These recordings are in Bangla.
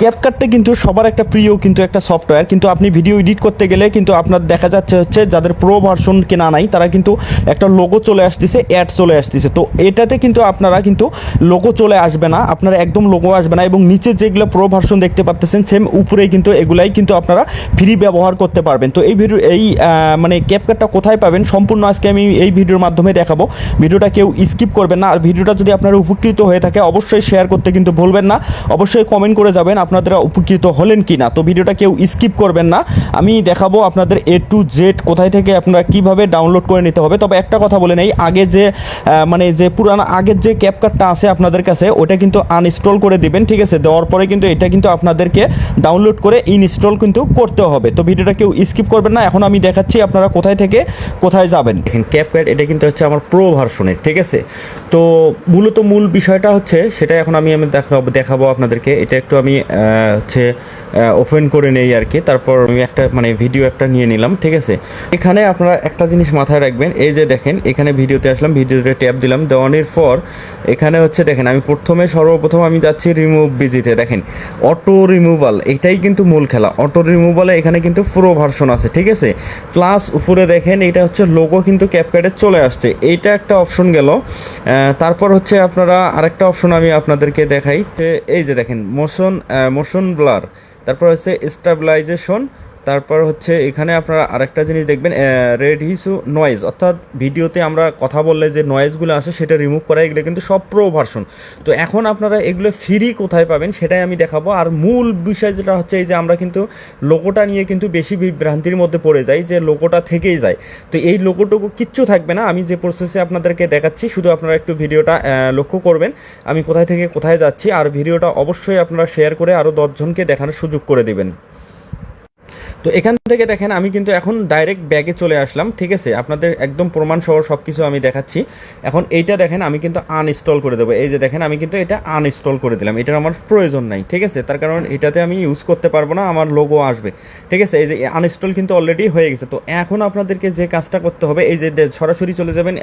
ক্যাপকাটটা কিন্তু সবার একটা প্রিয় কিন্তু একটা সফটওয়্যার, কিন্তু আপনি ভিডিও এডিট করতে গেলে কিন্তু আপনার দেখা যাচ্ছে হচ্ছে যাদের প্রো ভার্সন কেনা নাই তারা কিন্তু একটা লোগো চলে আসতেছে, অ্যাড চলে আসতেছে। তো এটাতে কিন্তু আপনারা কিন্তু লোগো চলে আসবে না, আপনারা একদম লোগো আসবে না, এবং নিচে যেগুলো প্রো ভার্সন দেখতে পারতেছেন সেম উপরে কিন্তু এগুলাই কিন্তু আপনারা ফ্রি ব্যবহার করতে পারবেন। তো এই ভিডিও মানে ক্যাপকাটটা কোথায় পাবেন সম্পূর্ণ আজকে আমি এই ভিডিওর মাধ্যমে দেখাবো। ভিডিওটা কেউ স্কিপ করবেন না, আর ভিডিওটা যদি আপনারা উপকৃত হয়ে থাকে অবশ্যই শেয়ার করতে কিন্তু ভুলবেন না, অবশ্যই কমেন্ট করে যাবেন আপনারা উপকৃত হলেন কি না। তো ভিডিওটা কেউ স্কিপ করবেন না, আমি দেখাবো আপনাদের A to Z কোথায় থেকে আপনারা কিভাবে ডাউনলোড করে নিতে হবে। তবে একটা কথা বলে নেই, আগে যে মানে যে পুরানো আগের যে ক্যাপকাটটা আছে আপনাদের কাছে ওটা কিন্তু আনইনস্টল করে দিবেন, ঠিক আছে। দেওয়ার পরে কিন্তু এটা কিন্তু আপনাদেরকে ডাউনলোড করে ইনস্টল কিন্তু করতে হবে। তো ভিডিওটা কেউ স্কিপ করবেন না, এখন আমি দেখাচ্ছি আপনারা কোথায় থেকে কোথায় যাবেন। দেখেন ক্যাপকাট এটা কিন্তু হচ্ছে আমার প্রো ভার্সনের, ঠিক আছে। তো মূলত মূল বিষয়টা হচ্ছে সেটা এখন আমি দেখাবো আপনাদেরকে। এটা একটু আমি হচ্ছে ওপেন করে নেই আর কি, তারপর আমি একটা মানে ভিডিও একটা নিয়ে নিলাম, ঠিক আছে। এখানে আপনারা একটা জিনিস মাথায় রাখবেন, এই যে দেখেন এখানে ভিডিওতে আসলাম, ভিডিওতে ট্যাপ দিলাম, দেওয়ানোর পর এখানে হচ্ছে দেখেন আমি সর্বপ্রথম আমি যাচ্ছি রিমুভ বিজিতে। দেখেন অটো রিমুভাল, এটাই কিন্তু মূল খেলা। অটো রিমুভালে এখানে কিন্তু প্রো ভার্সন আছে, ঠিক আছে। প্লাস উপরে দেখেন এটা হচ্ছে লোগো কিন্তু ক্যাপকাটে চলে আসছে, এইটা একটা অপশন গেল। তারপর হচ্ছে আপনারা আরেকটা অপশন আমি আপনাদেরকে দেখাই, এই যে দেখেন মোশন ব্লার, তারপর হচ্ছে স্টেবিলাইজেশন, তারপর হচ্ছে এখানে আপনারা আরেকটা জিনিস দেখবেন রেডিউস নয়েজ, অর্থাৎ ভিডিওতে আমরা কথা বললে যে নয়েজগুলো আসে সেটা রিমুভ করা, এগুলো কিন্তু সব প্রো ভার্সন। তো এখন আপনারা এগুলো ফ্রি কোথায় পাবেন সেটাই আমি দেখাবো। আর মূল বিষয় যেটা হচ্ছে এই যে আমরা কিন্তু লোগোটা নিয়ে কিন্তু বেশি বিভ্রান্তির মধ্যে পড়ে যাই, যে লোগোটা থেকেই যায়। তো এই লোগোটুকু কিচ্ছু থাকবে না, আমি যে প্রসেসে আপনাদেরকে দেখাচ্ছি শুধু আপনারা একটু ভিডিওটা লক্ষ্য করবেন আমি কোথায় থেকে কোথায় যাচ্ছি। আর ভিডিওটা অবশ্যই আপনারা শেয়ার করে আরও 10 জনকে দেখানোর সুযোগ করে দেবেন। তো এখান থেকে দেখেন আমি কিন্তু এখন ডাইরেক্ট ব্যাগে চলে আসলাম, ঠিক আছে। আপনাদের একদম প্রমাণ সহ সব কিছু আমি দেখাচ্ছি। এখন এইটা দেখেন আমি কিন্তু আনইনস্টল করে দেবো, এই যে দেখেন আমি কিন্তু এটা আনইনস্টল করে দিলাম, এটার আমার প্রয়োজন নাই, ঠিক আছে। তার কারণ এটাতে আমি ইউজ করতে পারবো না, আমার লোগো আসবে, ঠিক আছে। এই যে আনইনস্টল কিন্তু অলরেডি হয়ে গেছে। তো এখন আপনাদেরকে যে কাজটা করতে হবে এই যে সরাসরি চলে যাবেন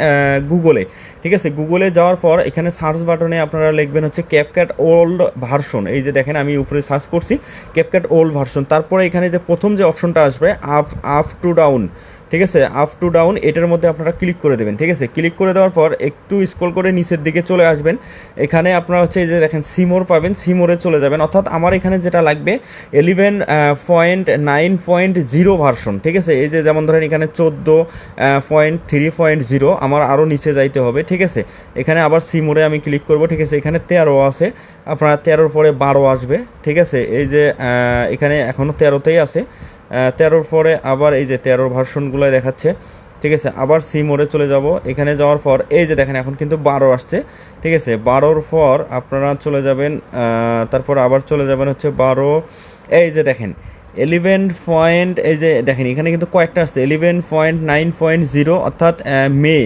গুগলে, ঠিক আছে। গুগলে যাওয়ার পর এখানে সার্চ বাটনে আপনারা লিখবেন হচ্ছে ক্যাপকাট ওল্ড ভার্সন, এই যে দেখেন আমি উপরে সার্চ করছি ক্যাপকাট ওল্ড ভার্সন। তারপরে এখানে যে প্রথম যে অপশনটা আসবে আপ টু ডাউন, ঠিক আছে, আপ টু ডাউন, এটার মধ্যে আপনারা ক্লিক করে দেবেন, ঠিক আছে। ক্লিক করে দেওয়ার পর একটু স্ক্রল করে নিচের দিকে চলে আসবেন, এখানে আপনারা হচ্ছে এই যে দেখেন সিমোর পাবেন, সিমোরে চলে যাবেন। অর্থাৎ আমার এখানে যেটা লাগবে 11.9.0 ভার্সন, ঠিক আছে। এই যে যেমন ধরেন এখানে 14.3.0, আমার আরও নিচে যাইতে হবে, ঠিক আছে। এখানে আবার সিমোরে আমি ক্লিক করব, ঠিক আছে। এখানে 13 আছে, আপনার 13-র পরে 12 আসবে, ঠিক আছে। এই যে এখানে এখনও 13তেই আছে, 13-র পরে আবার এই যে 13 ভার্সনগুলো দেখাচ্ছে, ঠিক আছে। আবার সি মোডে চলে যাব, এখানে যাওয়ার পর এই যে দেখেন এখন কিন্তু 12 আসছে, ঠিক আছে। 12-র পর আপনারা চলে যাবেন, তারপর আবার চলে যাবেন হচ্ছে 12, এই যে দেখেন 11 পয়েন্ট, এই যে দেখেন এখানে কিন্তু কয়েকটা আসছে 11.9.0, অর্থাৎ মে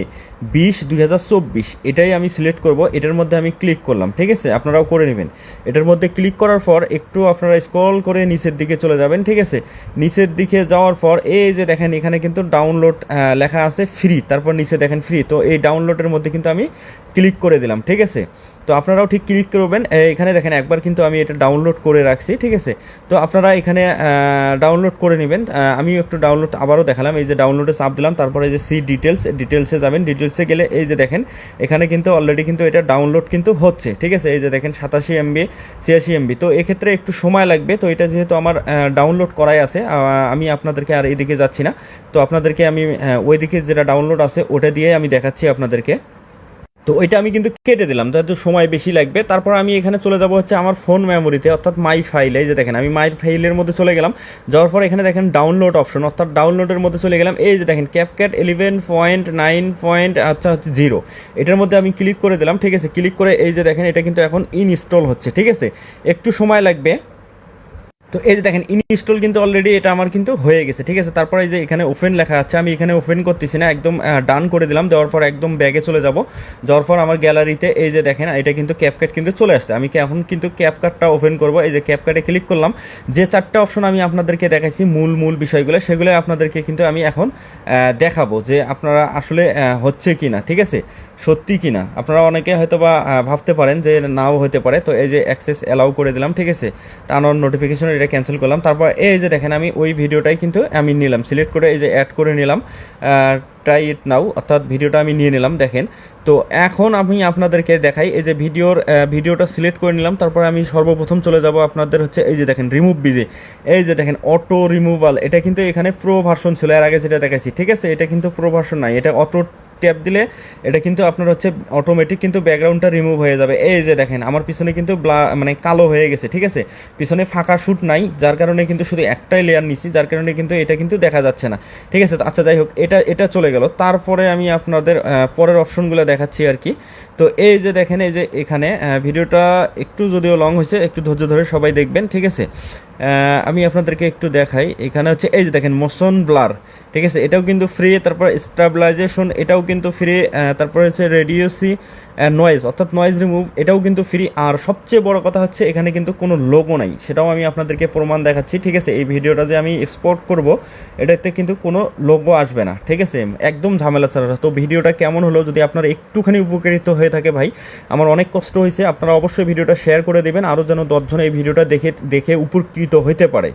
20, 2024, এটাই আমি সিলেক্ট করব। এটার মধ্যে আমি ক্লিক করলাম, ঠিক আছে। আপনারাও করে নেবেন। এটার মধ্যে ক্লিক করার পর একটু আপনারা স্ক্রল করে নিচের দিকে চলে যাবেন, ঠিক আছে। নিচের দিকে যাওয়ার পর এই যে দেখেন এখানে কিন্তু ডাউনলোড লেখা আছে ফ্রি, তারপর নিচে দেখেন ফ্রি। তো এই ডাউনলোডের মধ্যে কিন্তু আমি ক্লিক করে দিলাম, ঠিক আছে। তো আপনারাও ঠিক ক্লিক করবেন। এখানে দেখেন একবার কিন্তু আমি এটা ডাউনলোড করে রাখছি, ঠিক আছে। তো আপনারা এখানে ডাউনলোড করে নেবেন। আমি একটু ডাউনলোড আবারও দেখালাম, এই যে ডাউনলোডে চাপ দিলাম, তারপরে এই যে সি ডিটেলসে যাবেন। ডিটেলসে গেলে এই যে দেখেন এখানে কিন্তু অলরেডি কিন্তু এটা ডাউনলোড কিন্তু হচ্ছে, ঠিক আছে। এই যে দেখেন 87 MB 86 MB। তো এক্ষেত্রে একটু সময় লাগবে। তো এটা যেহেতু আমার ডাউনলোড করাই আছে, আমি আপনাদেরকে আর এদিকে যাচ্ছি না, তো আপনাদেরকে আমি ওইদিকে যেটা ডাউনলোড আছে ওটা দিয়ে আমি দেখাচ্ছি আপনাদেরকে। তো ওইটা আমি কিন্তু কেটে দিলাম, তাহলে সময় বেশি লাগবে। তারপর আমি এখানে চলে যাব হচ্ছে আমার ফোন মেমোরিতে, অর্থাৎ মাই ফাইলে। এই যে দেখেন আমি মাই ফাইলের মধ্যে চলে গেলাম, যাওয়ার পর এখানে দেখেন ডাউনলোড অপশন, অর্থাৎ ডাউনলোডের মধ্যে চলে গেলাম। এই যে দেখেন ক্যাপকাট 11.9. আচ্ছা হচ্ছে 0, এটার মধ্যে আমি ক্লিক করে দিলাম, ঠিক আছে। ক্লিক করে এই যে দেখেন এটা কিন্তু এখন ইনস্টল হচ্ছে, ঠিক আছে। একটু সময় লাগবে। তো এই যে দেখেন ইনস্টল কিন্তু অলরেডি এটা আমার কিন্তু হয়ে গেছে, ঠিক আছে। তারপরে এই যে এখানে ওপেন লেখা আছে, আমি এখানে ওপেন করতেছি না, একদম ডান করে দিলাম। দেওয়ার পর একদম ব্যাগে চলে যাব। যাওয়ার পর আমার গ্যালারিতে এই যে দেখেন এটা কিন্তু ক্যাপকাট কিন্তু চলে আসছে। আমি এখন কিন্তু ক্যাপকাটটা ওপেন করব। এই যে ক্যাপকাটে ক্লিক করলাম, যে 4টা অপশন আমি আপনাদেরকে দেখাইছি মূল বিষয়গুলো, সেগুলো আপনাদেরকে কিন্তু আমি এখন দেখাবো যে আপনারা আসলে হচ্ছে কি না, ঠিক আছে। সত্যি কি না আপনারা অনেকে হয়তো বা ভাবতে পারেন যে নাও হতে পারে। তো এই যে অ্যাক্সেস অ্যালাউ করে দিলাম, ঠিক আছে, টার্ন অন নোটিফিকেশন এটা ক্যান্সেল করলাম। তারপর এই যে দেখেন আমি ওই ভিডিওটাই কিন্তু আমি নিলাম, সিলেক্ট করে এই যে অ্যাড করে নিলাম, ট্রাই ইট নাও, অর্থাৎ ভিডিওটা আমি নিয়ে নিলাম। দেখেন তো এখন আমি আপনাদেরকে দেখাই, এই যে ভিডিওটা সিলেক্ট করে নিলাম। তারপরে আমি সর্বপ্রথম চলে যাব আপনাদের হচ্ছে এই যে দেখেন রিমুভ বিজে, এই যে দেখেন অটো রিমুভাল, এটা কিন্তু এখানে প্রো ভার্সন ছিল এর আগে যেটা দেখাইছি, ঠিক আছে, এটা কিন্তু প্রো ভার্সন নাই, এটা অটো ট্যাপ দিলে এটা কিন্তু আপনার হচ্ছে অটোমেটিক কিন্তু ব্যাকগ্রাউন্ডটা রিমুভ হয়ে যাবে। এই যে দেখেন আমার পিছনে কিন্তু মানে কালো হয়ে গেছে, ঠিক আছে, পিছনে ফাঁকা শ্যুট নাই, যার কারণে কিন্তু শুধু একটাই লেয়ার নিছি, যার কারণে কিন্তু এটা কিন্তু দেখা যাচ্ছে না, ঠিক আছে। আচ্ছা যাই হোক, এটা চলে গেল। তারপরে আমি আপনাদের পরের অপশনগুলো দেখাচ্ছি আর কি। তো এই যে দেখেন এই যে এখানে ভিডিওটা একটু যদিও লং হয়েছে, একটু ধৈর্য ধরে সবাই দেখবেন, ঠিক আছে। আমি আপনাদেরকে একটু দেখাই, এখানে হচ্ছে এই যে দেখেন মোশন ব্লার, ঠিক আছে, এটাও কিন্তু ফ্রি। তারপর স্টেবিলাইজেশন এটাও কিন্তু ফ্রি। তারপরে হচ্ছে রেডিওসি নয়েজ অর্থাৎ নয়েজ রিমুভ এটাও কিন্তু ফ্রি। আর সবচেয়ে বড় কথা হচ্ছে এখানে কিন্তু কোনো লোগো নাই, সেটাও আমি আপনাদেরকে প্রমাণ দেখাচ্ছি, ঠিক আছে। এই ভিডিওটা যে আমি এক্সপোর্ট করব এটাতে কিন্তু কোনো লোগো আসবে না, ঠিক আছে, একদম ঝামেলা ছাড়া। তো ভিডিওটা কেমন হলো, যদি আপনারা একটুখানি উপকৃত হয়ে থাকে ভাই, আমার অনেক কষ্ট হয়েছে, আপনারা অবশ্যই ভিডিওটা শেয়ার করে দেবেন, আরও যেন 10 জন এই ভিডিওটা দেখে উপকৃত হতে পারে।